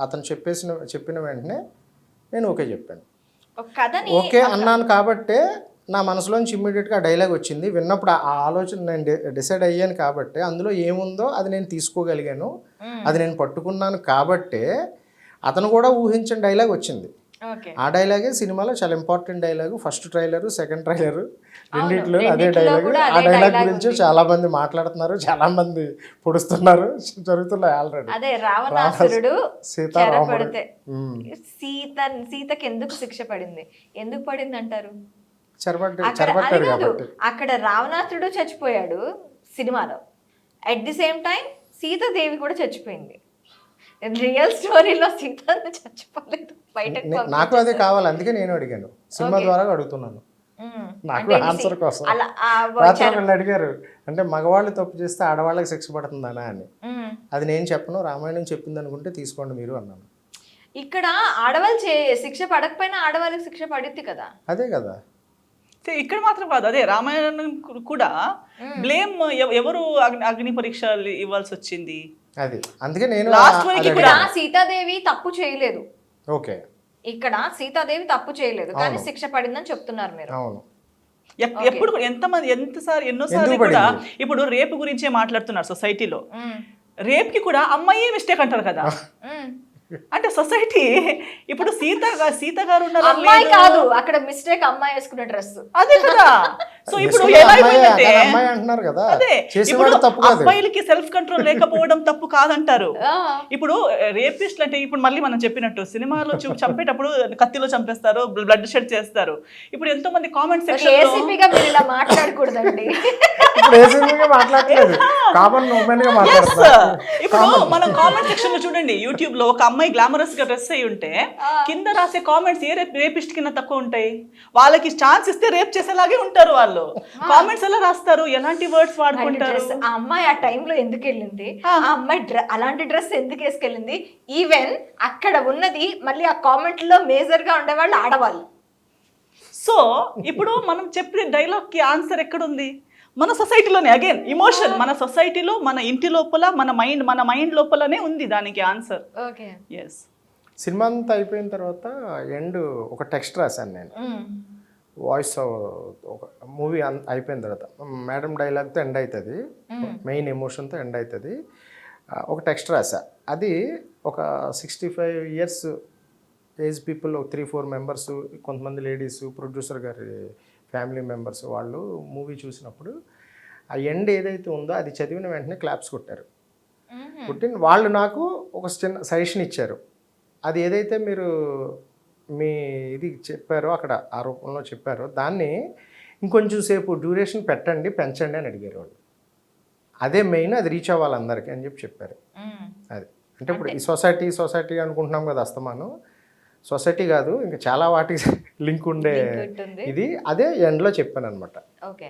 అతను చెప్పిన వెంటనే నేను ఓకే చెప్పాను. ఒక కథని ఓకే అన్నాను కాబట్టే నా మనసులోంచి ఇమ్మీడియట్గా ఆ డైలాగ్ వచ్చింది. విన్నప్పుడు ఆ ఆలోచన నేను డిసైడ్ అయ్యాను కాబట్టి అందులో ఏముందో అది నేను తీసుకోగలిగాను, అది నేను పట్టుకున్నాను కాబట్టే అతను కూడా ఊహించిన డైలాగ్ వచ్చింది. ఓకే ఆ డైలాగే సినిమాలో చాలా important dialogue. First trailer, second trailer రెండిట్లో అదే డైలాగు. ఆ డైలాగ్ గురించి చాలా మంది మాట్లాడుతున్నారు, చాలా మంది పొడుస్తున్నారు, జరుగుతున్నాయి ఆల్రెడీ. అదే రావణాసురుడు సీతారాముడు పడితే సీతకి ఎందుకు శిక్ష పడింది, ఎందుకు పడింది అంటారు? చెరపట్టాడు కాబట్టి. అక్కడ రావణాసురుడు చచ్చిపోయాడు సినిమాలో, at the same time Sitadevi కూడా చచ్చిపోయింది. రియల్ స్టోరీలో సీత చచ్చిపోలేదు, బయటకు నాకు అదే కావాలి, అందుకే నేను అడిగాను, సినిమా ద్వారా అడుగుతున్నాను నాకు ఆన్సర్ కోసం. రాత్రి అడిగారు అంటే మగవాళ్ళు తప్పు చేస్తే ఆడవాళ్ళకి శిక్ష పడుతుందనా అని. అది నేను చెప్పను, రామాయణం చెప్పింది అనుకుంటే తీసుకోండి మీరు అన్నాను. ఇక్కడ ఆడవాళ్ళు శిక్ష పడకపోయినా ఆడవాళ్ళకి శిక్ష పడుద్ది కదా. అదే కదా ఇక్కడ మాత్రం కాదు, అదే రామాయణం కూడా బ్లేమ్ ఎవరు అగ్ని పరీక్షలు ఇవ్వాల్సి వచ్చింది. అది అందుకే నేను ఇక్కడ సీతాదేవి తప్పు చేయలేదు. ఓకే ఇక్కడ సీతాదేవి తప్పు చేయలేదు కానీ శిక్ష పడిందని చెప్తున్నారు మీరు. అవును. ఎప్పుడు ఎంతమంది ఎన్నోసార్లు కూడా ఇప్పుడు రేపు గురించే మాట్లాడుతున్నారు సొసైటీలో. రేప్ కి కూడా అమ్మాయి మిస్టేక్ అంటారు కదా. అంటే సొసైటీ ఇప్పుడు సీత గారు ఉన్నారు, అమ్మాయి కాదు అక్కడ మిస్టేక్, అమ్మాయి వేసుకున్న డ్రెస్ అదే కదా. సో ఇప్పుడు ఎలా అయిపోయిందంటే అదే ఇప్పుడు అబ్బాయిలకి సెల్ఫ్ కంట్రోల్ లేకపోవడం తప్పు కాదంటారు. ఇప్పుడు రేపిస్ట్ అంటే ఇప్పుడు మళ్ళీ మనం చెప్పినట్టు సినిమాలో చంపేటప్పుడు కత్తిలో చంపేస్తారు, బ్లడ్ షెడ్ చేస్తారు. ఇప్పుడు ఎంతో మంది కామెంట్ సెక్షన్ లో మాట్లాడకూడదండి. ఇప్పుడు మనం కామెంట్ సెక్షన్ లో చూడండి, యూట్యూబ్ లో ఒక అమ్మాయి గ్లామరస్ గా డ్రెస్ అయి ఉంటే కింద రాసే కామెంట్స్ ఏ రేపిస్ట్ కింద తక్కువ ఉంటాయి. వాళ్ళకి ఛాన్స్ ఇస్తే రేప్ చేసేలాగే ఉంటారు వాళ్ళు. కామెంట్స్ ఎలా రాస్తారు, ఎలాంటి వర్డ్స్ వాడుకుంటారు. ఆ అమ్మాయి ఆ టైంలో ఎందుకు వెళ్ళింది, ఆ అమ్మాయి అలాంటి డ్రెస్ ఎందుకు వేసుకెళ్ళింది, ఈవెన్ అక్కడ ఉన్నది మళ్ళీ ఆ కామెంట్ లో మేజర్ గా ఉండేవాళ్ళు ఆడవాళ్ళు. సో ఇప్పుడు మనం చెప్పే డైలాగ్ కి ఆన్సర్ ఎక్కడుంది? మన సొసైటీలోనే. అగైన్ ఇమోషన్ మన సొసైటీలో, మన ఇంటి లోపల, మన మైండ్ లోపలనే ఉంది దానికి ఆన్సర్. Okay yes. సినిమా అంతా అయిపోయిన తర్వాత ఎండ్ ఒక టెక్స్ట్ రాశాను నేను. వాయిస్ ఒక మూవీ అయిపోయిన తర్వాత మేడం డైలాగ్తో ఎండ్ అవుతుంది, మెయిన్ ఎమోషన్తో ఎండ్ అవుతుంది. ఒక టెక్స్ట్ రాశా. అది ఒక 65 years ఏజ్ పీపుల్, 3-4 మెంబర్స్, కొంతమంది లేడీస్, ప్రొడ్యూసర్ గారి ఫ్యామిలీ మెంబర్స్ వాళ్ళు మూవీ చూసినప్పుడు ఆ ఎండ్ ఏదైతే ఉందో అది చదివిన వెంటనే క్లాప్స్ కొట్టారు. కొట్టిన వాళ్ళు నాకు ఒక చిన్న సజెషన్ ఇచ్చారు. అది ఏదైతే మీరు మీ ఇది చెప్పారో అక్కడ ఆ రూపంలో చెప్పారో దాన్ని ఇంకొంచెం సేపు డ్యూరేషన్ పెంచండి అని అడిగారు వాళ్ళు. అదే మెయిన్, అది రీచ్ అవ్వాలి అందరికీ అని చెప్పారు. అది అంటే ఇప్పుడు ఈ సొసైటీ అనుకుంటున్నాం కదా, అస్తమానం సొసైటీ కాదు ఇంకా చాలా వాటికి లింక్ ఉండే ఇది, అదే ఎండ్లో చెప్పాను అనమాట. ఓకే.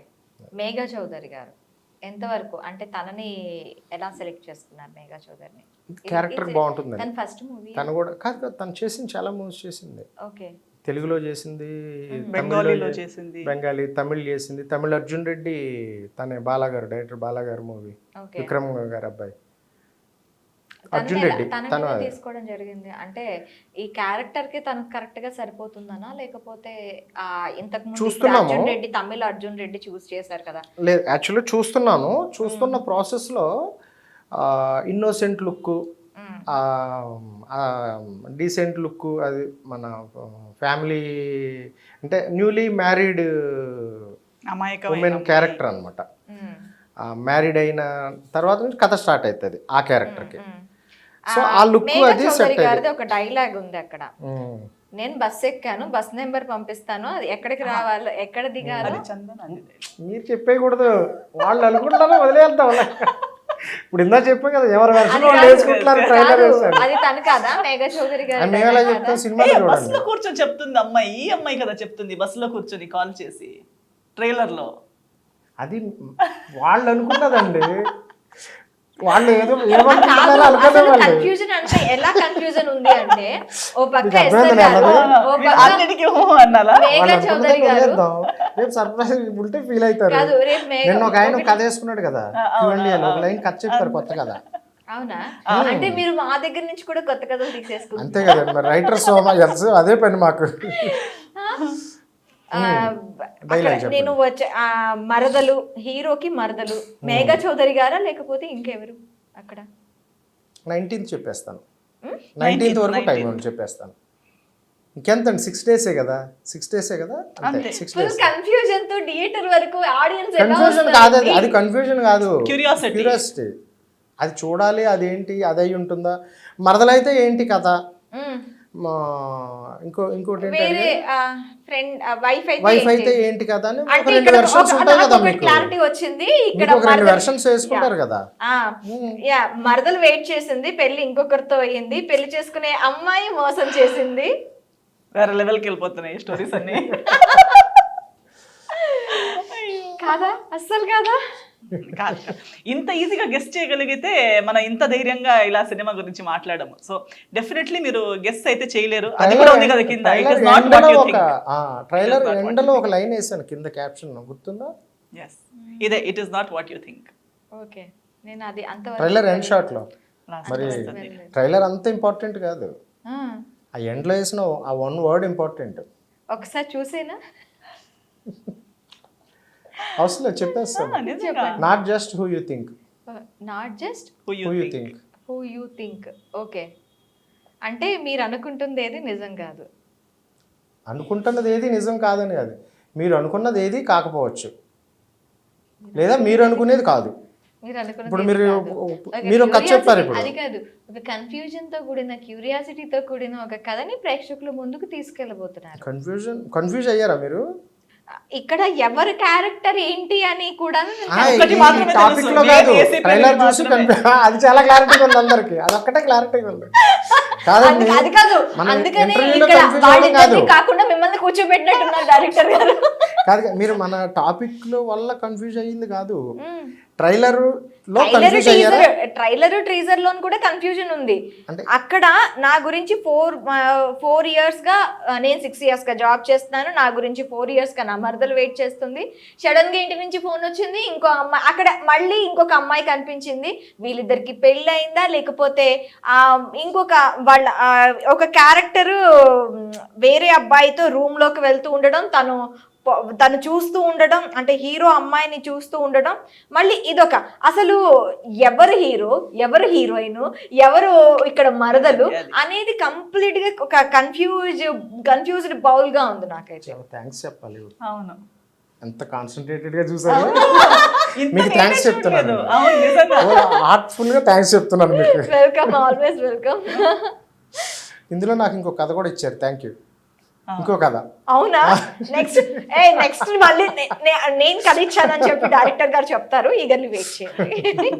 మేఘా చౌదరి గారు ఎంతవరకు అంటే తనని ఎలా సెలెక్ట్ చేసుకున్నారు? మేఘా చౌదరిని క్యారెక్టర్ బాగుంటుంది. తన ఫస్ట్ మూవీ తను కూడా కాదు, తను చేసింది చాలా మూవీస్ చేసింది. ఓకే. తెలుగులో చేసింది, బెంగాలీలో చేసింది, బెంగాలీ, తమిళ్ చేసింది. తమిళ్ అర్జున్ రెడ్డి తనే బాలాగారు, డైరెక్టర్ బాలాగారు మూవీ, విక్రమ్ గారు అబ్బాయి అర్జున్ రెడ్డి తను తీసుకోవడం జరిగింది. అంటే ఈ క్యారెక్టర్ కి తనకు కరెక్ట్ గా సరిపోతుందనా, లేకపోతే ఇంతకు ముందు అర్జున్ రెడ్డి, తమిళ అర్జున్ రెడ్డి చూస్ చేశారు కదా? లేదు, యాక్చువల్లీ చూస్తున్న ప్రాసెస్లో ఇన్నోసెంట్ లుక్, డీసెంట్ లుక్, అది మన ఫ్యామిలీ అంటే న్యూలీ మ్యారీడ్ ఉమెన్ క్యారెక్టర్ అనమాట. మ్యారీడ్ అయిన తర్వాత నుంచి కథ స్టార్ట్ అవుతుంది ఆ క్యారెక్టర్కి. సో ఆ లుక్ అది సెట్ అయ్యింది. ఒక డైలాగ్ ఉంది అక్కడ, నేను బస్ ఎక్కాను, బస్ నెంబర్ పంపిస్తాను, అది ఎక్కడికి రావాలో, ఎక్కడ దిగాలో. మీరు చెప్పేయకూడదు, వాళ్ళు అనుకుంటారో వదిలేద్దాం. ఇప్పుడు ఇందా చెప్పాం కదా, ఎవరు వెర్షన్ వాళ్ళు వేసుకుంటున్నారు. ట్రైలర్ అది తను కదా మేఘా చౌదరి గారు. మేము ఎలా చెప్తాం, సినిమా బస్సులో కూర్చొని చెప్తుంది అమ్మాయి, ఈ అమ్మాయి కదా చెప్తుంది బస్సులో కూర్చొని కాల్ చేసి ట్రైలర్ లో. అది వాళ్ళు అనుకున్నదండి, వాళ్ళు ఏదో ఏమనుకుంటున్నారో అనుకునే వాళ్ళు. కన్ఫ్యూజన్ అంటే ఎలా కన్ఫ్యూజన్ ఉంది అంటే, ఓ పక్క రేపు సర్ప్రైజ్ ఉంటే ఫీల్ అవుతారు. నిన్న ఒక ఆయన కథ వేసుకున్నాడు కదా, ఒక లైన్ కథ చెప్తారు కొత్త కదా, అవునా అంటే మీరు మా దగ్గర నుంచి కూడా కొత్త కథలు తీసేసుకుంటారు. అంతే కదండి మరి రైటర్ సోమ ఎల్స్ అదే పని మాకు. నేను వచ్చే మరదలు హీరోకి మరదలు మేఘా చౌదరి గారా లేకపోతే ఇంకెవరు అక్కడ? 19th చెప్పేస్తాను. 19th వరకు టైం ఉంది చెప్పేస్తాను. ఇంకెంతండి 6 days కదా, 6 days కదా, అంతే 6 days. కన్ఫ్యూజన్ తో థియేటర్ వరకు ఆడియన్స్ కన్ఫ్యూజన్ కాదు అది కన్ఫ్యూజన్ కాదు, క్యూరియాసిటీ. అది చూడాలి, అదేంటి అది అయి ఉంటుందా. మరదలైతే ఏంటి కథ, ఇంకోటి వేరే ఫ్రెండ్ వైఫ్ అయితే ఏంటి కదా అని ఒక 2 వెర్షన్స్ ఉంటాయి కదా మీకు. క్లారిటీ వచ్చింది ఇక్కడ. ఒక 2 వెర్షన్స్ వేసుకుంటారు కదా. యా మరదలు వెయిట్ చేసింది, పెళ్లి ఇంకొకరితో అయ్యింది, పెళ్లి చేసుకునే అమ్మాయి మోసం చేసింది. వేరే లెవెల్కి వెళ్ళిపోతున్నాయి స్టోరీస్ అన్ని. కాదా? అస్సలు కాదా? కాదు, ఇంత ఈజీగా గెస్ట్ చేయగలిగితే మనం ఇంత ధైర్యంగా ఇలా సినిమా గురించి మాట్లాడము. సో డెఫినెట్లీ మీరు గెస్ట్ అయితే చేయలేరు. అది కూడా ఉంది కదా కింద. ట్రైలర్ ఎండ్లో ఒక లైన్ వేసాను కింద క్యాప్షన్, గుర్తుందా? yes ఇదే it is not what you think. Okay నేను అది అంత ట్రైలర్ ఎండ్ షాట్ లో. మరి ట్రైలర్ అంత ఇంపార్టెంట్ కాదు, ఆ ఎండ్లో వేసిన ఆ 1 word ఇంపార్టెంట్. ఒకసారి చూసేనా? అవసరం చెప్పేస్తాను. Not just who you think, not just who you think. Who you think. Okay అంటే మీరు అనుకుంటుంది ఏది నిజం కాదు. అనుకుంటున్నది ఏది నిజం కాదని కాదు, మీరు అనుకున్నది ఏది కాకపోవచ్చు, లేదా మీరు అనుకునేది కాదు. ఇప్పుడు మీరు కథ చెప్పారు. ఇప్పుడు అది కాదు, ఒక కన్ఫ్యూజన్ తో కూడిన క్యూరియాసిటీతో కూడిన ఒక కథని ప్రేక్షకుల ముందుకు తీసుకెళ్ళబోతున్నారు. కన్ఫ్యూజ్ అయ్యారా మీరు? ఇక్కడ ఎవరి క్యారెక్టర్ ఏంటి అని కూడా టాపిక్ లో కాదు, ట్రైలర్ చూసి అది చాలా క్లారిటీగా ఉంది అందరికి, అది ఒక్కటే క్లారిటీగా ఉంది. కాదండి అది కాదు, అందుకని కాకుండా మిమ్మల్ని కూర్చోబెట్టినట్టున్నారు డైరెక్టర్ గారు. కాదు మీరు మన టాపిక్ లో వల్ల కన్ఫ్యూజ్ అయ్యింది కాదు, ట్రైలర్ లో కన్ఫ్యూజ్ అయ్యారా? ట్రైలర్ ట్రీజర్ లో కూడా కన్ఫ్యూజన్ ఉంది. అక్కడ నా గురించి 4 years గా, నేను 6 years గా జాబ్ చేస్తున్నాను, నా గురించి 4 years గా నా మరదలు వెయిట్ చేస్తుంది. సడన్ గా ఇంటి నుంచి ఫోన్ వచ్చింది, ఇంకో అమ్మాయి అక్కడ మళ్ళీ ఇంకొక అమ్మాయి కనిపించింది. వీళ్ళిద్దరికి పెళ్ళి అయిందా లేకపోతే ఇంకొక వాళ్ళ ఒక క్యారెక్టర్ వేరే అబ్బాయితో రూమ్ లోకి వెళ్తూ ఉండడం, తను చూస్తూ ఉండడం, అంటే హీరో అమ్మాయిని చూస్తూ ఉండడం. మళ్ళీ ఇదొక అసలు ఎవరు హీరో, ఎవరు హీరోయిన్, ఎవరు ఇక్కడ మరదలు అనేది కంప్లీట్ గా ఒక కన్ఫ్యూజ్డ్ బౌల్ గా ఉంది నాకైతే. థ్యాంక్స్ చెప్పాలి. అవును, ఎంత కాన్సన్ట్రేటెడ్ గా చూసారు. మీకు థ్యాంక్స్ చెప్తున్నాను, హార్ట్ఫుల్ గా థ్యాంక్స్ చెప్తున్నాను మీకు. Welcome, always welcome. ఇందులో నాకు ఇంకో కథ కూడా ఇచ్చారు, థ్యాంక్ యూ. ఇంకో కథ. అవునా? నెక్స్ట్ మళ్ళీ నేను కథ ఇచ్చానని చెప్పి డైరెక్టర్ గారు చెప్తారు, ఈగర్లీ వెయిట్ చేయండి.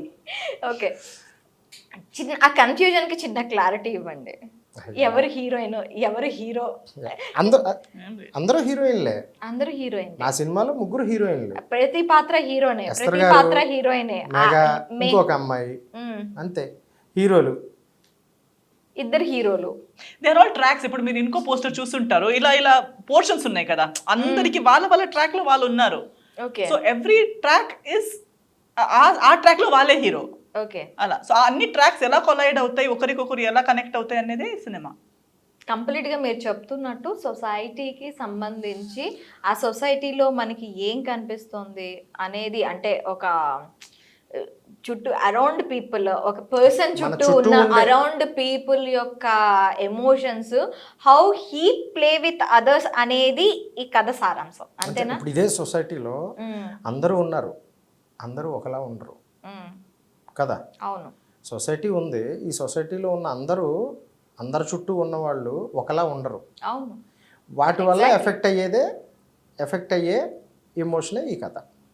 ఓకే, ఆ కన్ఫ్యూజన్ కి చిన్న క్లారిటీ ఇవ్వండి. ఎవరు హీరోయిన్, ఎవరు హీరో? అందరూ హీరోయిన్లే. అందరూ హీరోయిన్. నా సినిమాలో 3 హీరోయిన్లు. ప్రతి పాత్ర హీరోనే, ప్రతి పాత్ర హీరోయినే. ఇంకొక అమ్మాయి, అంతే హీరోలు. 2 హీరోలు. They are all tracks. ఇప్పుడు మీరు ఇంకో పోస్టర్ చూస్తుంటారు, ఇలా పోర్షన్స్ ఉన్నాయి కదా, అందరికి వాళ్ళ ట్రాక్ లో వాళ్ళు ఉన్నారు. సో ఎవ్రీ ట్రాక్ ఇస్ ఆ ట్రాక్ లో వాళ్ళే హీరో. ఓకే, అలా. సో అన్ని ట్రాక్స్ ఎలా కొలైడ్ అవుతాయి, ఒకరికొకరు ఎలా కనెక్ట్ అవుతాయి అనేది సినిమా. కంప్లీట్ గా మీరు చెప్తున్నట్టు సొసైటీకి సంబంధించి ఆ సొసైటీలో మనకి ఏం కనిపిస్తుంది అనేది, అంటే ఒక చుట్టూ అరౌండ్ పీపుల్, ఒక పర్సన్ చుట్టూ ఉన్న అరౌండ్ పీపుల్ యొక్క emotions, how he play with others అనేది ఈ కథ సారాంశం. అంతేనా? ఇదే సొసైటీలో అందరూ ఉన్నారు, అందరూ ఒకలా ఉండరు కదా. అవును, సొసైటీ ఉంది, ఈ సొసైటీలో ఉన్న అందరు చుట్టూ ఉన్న వాళ్ళు ఒకలా ఉండరు. అవును, వాటి వల్ల ఎఫెక్ట్ అయ్యే ఎమోషనే ఈ కథ.